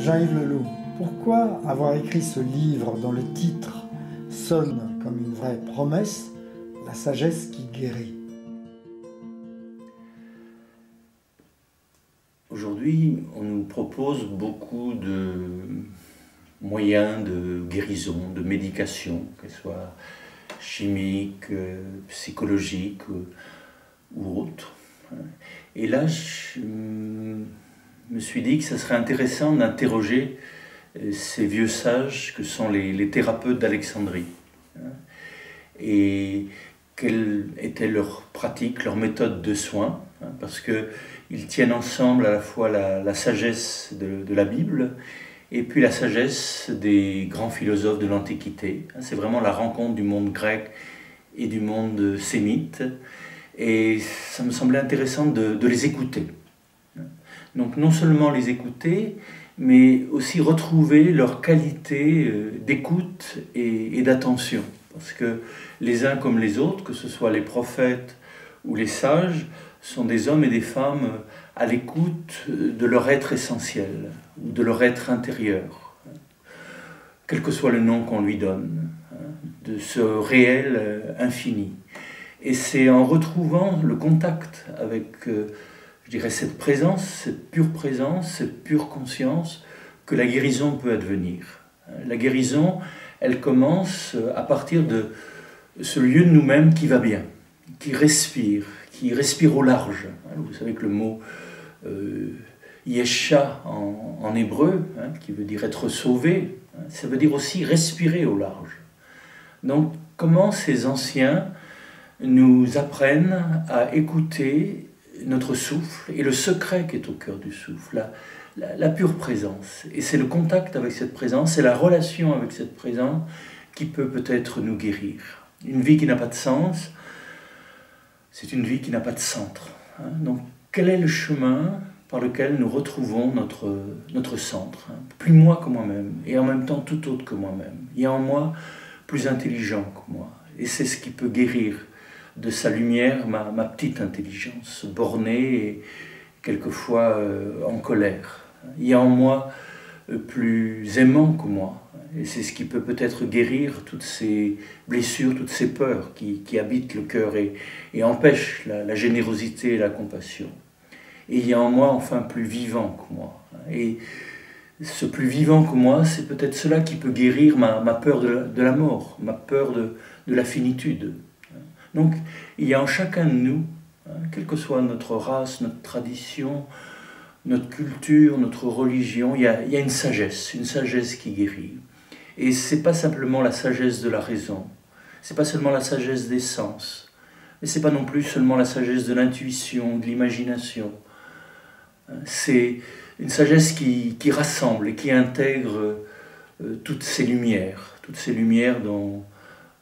Jean-Yves Leloup, pourquoi avoir écrit ce livre dont le titre sonne comme une vraie promesse, La sagesse qui guérit? Aujourd'hui, on nous propose beaucoup de moyens de guérison, de médication, qu'elles soient chimiques, psychologiques ou autres. Et là, je me suis dit que ce serait intéressant d'interroger ces vieux sages que sont les thérapeutes d'Alexandrie. Et quelle était leur pratique, leur méthode de soins, parce qu'ils tiennent ensemble à la fois la sagesse de la Bible et puis la sagesse des grands philosophes de l'Antiquité. C'est vraiment la rencontre du monde grec et du monde sémite. Et ça me semblait intéressant de les écouter. Donc non seulement les écouter, mais aussi retrouver leur qualité d'écoute et d'attention. Parce que les uns comme les autres, que ce soit les prophètes ou les sages, sont des hommes et des femmes à l'écoute de leur être essentiel, ou de leur être intérieur, quel que soit le nom qu'on lui donne, de ce réel infini. Et c'est en retrouvant le contact avec, je dirais, cette présence, cette pure conscience, que la guérison peut advenir. La guérison, elle commence à partir de ce lieu de nous-mêmes qui va bien, qui respire au large. Vous savez que le mot yesha en hébreu, qui veut dire être sauvé, ça veut dire aussi respirer au large. Donc, comment ces anciens nous apprennent à écouter notre souffle et le secret qui est au cœur du souffle, la pure présence. Et c'est le contact avec cette présence, c'est la relation avec cette présence qui peut peut-être nous guérir. Une vie qui n'a pas de sens, c'est une vie qui n'a pas de centre. Donc, quel est le chemin par lequel nous retrouvons notre centre? Plus moi que moi-même, et en même temps tout autre que moi-même. Il y a en moi plus intelligent que moi. Et c'est ce qui peut guérir de sa lumière ma petite intelligence, bornée et quelquefois en colère. Il y a en moi plus aimant que moi. Et c'est ce qui peut peut-être guérir toutes ces blessures, toutes ces peurs qui habitent le cœur et empêchent la générosité et la compassion. Et il y a en moi enfin plus vivant que moi. Et ce plus vivant que moi, c'est peut-être cela qui peut guérir ma peur de la mort, ma peur de la finitude. Donc il y a en chacun de nous, quelle que soit notre race, notre tradition, notre culture, notre religion, il y a une sagesse qui guérit. Et ce n'est pas simplement la sagesse de la raison, ce n'est pas seulement la sagesse des sens, mais ce n'est pas non plus seulement la sagesse de l'intuition, de l'imagination. C'est une sagesse qui rassemble et qui intègre toutes ces lumières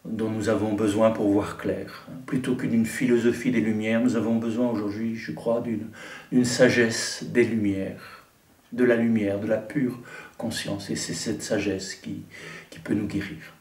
dont nous avons besoin pour voir clair. Plutôt que d'une philosophie des lumières, nous avons besoin aujourd'hui, je crois, d'une sagesse des lumières, de la lumière, de la pure conscience. Et c'est cette sagesse qui peut nous guérir.